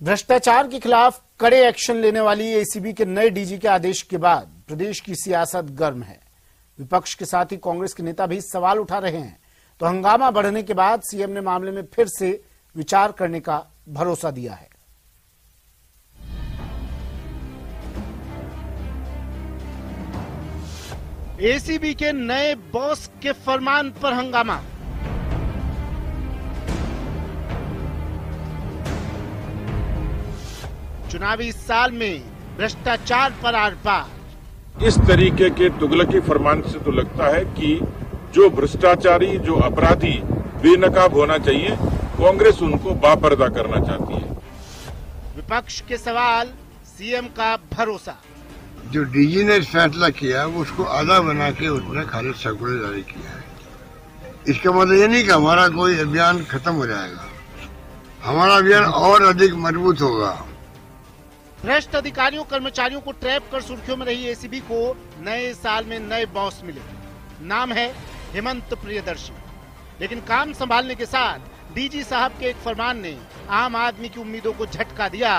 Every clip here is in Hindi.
भ्रष्टाचार के खिलाफ कड़े एक्शन लेने वाली एसीबी के नए डीजी के आदेश के बाद प्रदेश की सियासत गर्म है। विपक्ष के साथ ही कांग्रेस के नेता भी सवाल उठा रहे हैं। तो हंगामा बढ़ने के बाद सीएम ने मामले में फिर से विचार करने का भरोसा दिया है। एसीबी के नए बॉस के फरमान पर हंगामा। चुनावी साल में भ्रष्टाचार पर आर पार। इस तरीके के तुगलकी फरमान से तो लगता है कि जो भ्रष्टाचारी, जो अपराधी बेनकाब होना चाहिए, कांग्रेस उनको बापर्दा करना चाहती है। विपक्ष के सवाल, सीएम का भरोसा। जो डीजी ने फैसला किया वो उसको आधा बना के उसने खाली सर्कुलर जारी किया है। इसका मतलब ये नहीं कि हमारा कोई अभियान खत्म हो जाएगा, हमारा अभियान और अधिक मजबूत होगा। भ्रष्ट अधिकारियों कर्मचारियों को ट्रैप कर सुर्खियों में रही एसीबी को नए साल में नए बॉस मिले। नाम है हेमंत प्रियदर्शी, लेकिन काम संभालने के साथ डीजी साहब के एक फरमान ने आम आदमी की उम्मीदों को झटका दिया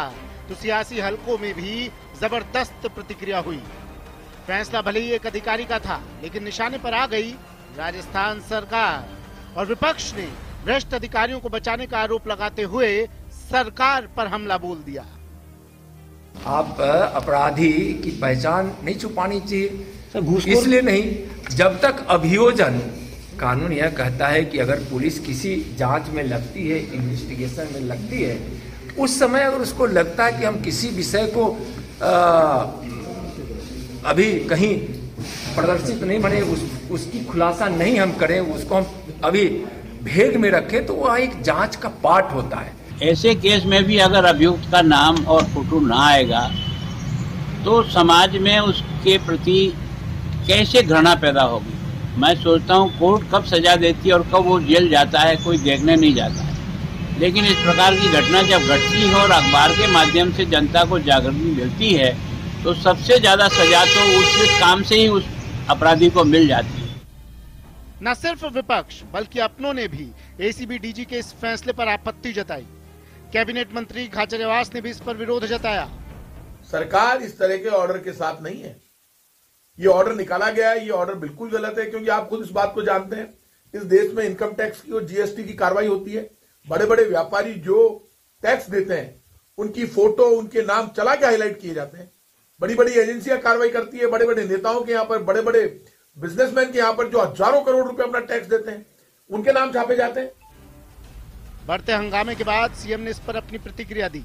तो सियासी हलकों में भी जबरदस्त प्रतिक्रिया हुई। फैसला भले ही एक अधिकारी का था, लेकिन निशाने पर आ गई राजस्थान सरकार और विपक्ष ने भ्रष्ट अधिकारियों को बचाने का आरोप लगाते हुए सरकार पर हमला बोल दिया। आप अपराधी की पहचान नहीं छुपानी चाहिए, इसलिए नहीं, जब तक अभियोजन, कानून यह कहता है कि अगर पुलिस किसी जांच में लगती है, इन्वेस्टिगेशन में लगती है, उस समय अगर उसको लगता है कि हम किसी विषय को अभी कहीं प्रदर्शित नहीं बने, उसकी खुलासा नहीं हम करें, उसको हम अभी भेद में रखें, तो वह एक जांच का पार्ट होता है। ऐसे केस में भी अगर अभियुक्त का नाम और फोटो ना आएगा तो समाज में उसके प्रति कैसे घृणा पैदा होगी। मैं सोचता हूँ कोर्ट कब सजा देती है और कब वो जेल जाता है, कोई देखने नहीं जाता है। लेकिन इस प्रकार की घटना जब घटती है और अखबार के माध्यम से जनता को जागृति मिलती है तो सबसे ज्यादा सजा तो उस काम से ही उस अपराधी को मिल जाती है। न सिर्फ विपक्ष बल्कि अपनों ने भी एसीबी डीजी के इस फैसले पर आपत्ति जताई। कैबिनेट मंत्री खाचरियावास ने भी इस पर विरोध जताया। सरकार इस तरह के ऑर्डर के साथ नहीं है। ये ऑर्डर निकाला गया है, ये ऑर्डर बिल्कुल गलत है, क्योंकि आप खुद इस बात को जानते हैं, इस देश में इनकम टैक्स की और जीएसटी की कार्रवाई होती है। बड़े बड़े व्यापारी जो टैक्स देते हैं उनकी फोटो, उनके नाम चला के हाईलाइट किए जाते हैं। बड़ी बड़ी एजेंसियां कार्रवाई करती है। बड़े बड़े नेताओं के यहाँ पर, बड़े बड़े बिजनेसमैन के यहाँ पर जो हजारों करोड़ रुपए अपना टैक्स देते हैं, उनके नाम छापे जाते हैं। बढ़ते हंगामे के बाद सीएम ने इस पर अपनी प्रतिक्रिया दी।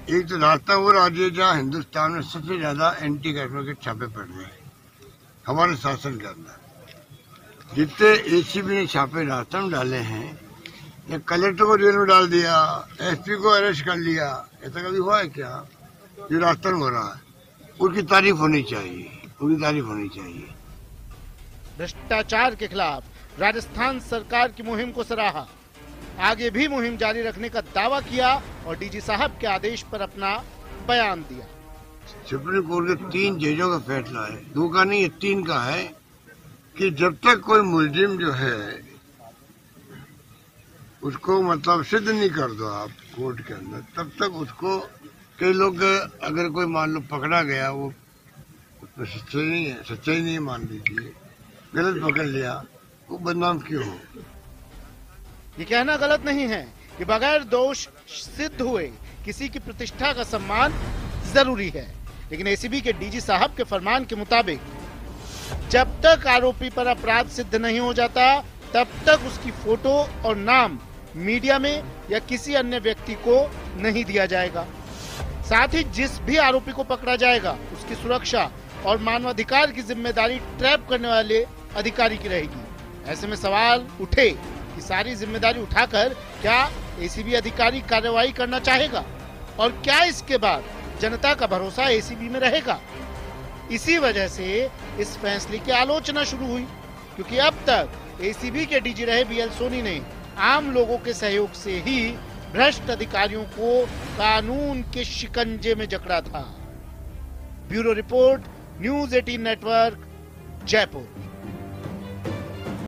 एक तो रास्ता वो राज्य है जहाँ हिंदुस्तान में सबसे ज्यादा एंटी करप्शन के छापे पड़ रहे हैं हमारे शासन के अंदर। जितने एसीबी ने छापे रास्ते में डाले हैं, या कलेक्टर को जेल में डाल दिया, एसपी को अरेस्ट कर लिया, ऐसा कभी हुआ है क्या? जो रास्ते में हो रहा है उसकी तारीफ होनी चाहिए, उनकी तारीफ होनी चाहिए। भ्रष्टाचार के खिलाफ राजस्थान सरकार की मुहिम को सराहा, आगे भी मुहिम जारी रखने का दावा किया और डीजी साहब के आदेश पर अपना बयान दिया। सुप्रीम कोर्ट के 3 जजों का फैसला है, 2 का नहीं, 3 का है, कि जब तक कोई मुलजिम जो है उसको मतलब सिद्ध नहीं कर दो आप कोर्ट के अंदर, तब तक उसको, कई लोग अगर कोई मान लो पकड़ा गया, वो उसमें सच्चाई नहीं है, मान लीजिए गलत पकड़ लिया, वो बदनाम क्यों हो? ये कहना गलत नहीं है कि बगैर दोष सिद्ध हुए किसी की प्रतिष्ठा का सम्मान जरूरी है, लेकिन एसीबी के डीजी साहब के फरमान के मुताबिक जब तक आरोपी पर अपराध सिद्ध नहीं हो जाता तब तक उसकी फोटो और नाम मीडिया में या किसी अन्य व्यक्ति को नहीं दिया जाएगा। साथ ही जिस भी आरोपी को पकड़ा जाएगा उसकी सुरक्षा और मानवाधिकार की जिम्मेदारी ट्रैप करने वाले अधिकारी की रहेगी। ऐसे में सवाल उठे कि सारी जिम्मेदारी उठाकर क्या एसीबी अधिकारी कार्रवाई करना चाहेगा और क्या इसके बाद जनता का भरोसा एसीबी में रहेगा। इसी वजह से इस फैसले की आलोचना शुरू हुई, क्योंकि अब तक एसीबी के डीजी रहे बीएल सोनी ने आम लोगों के सहयोग से ही भ्रष्ट अधिकारियों को कानून के शिकंजे में जकड़ा था। Bureau report, news 18 network, Jaipur.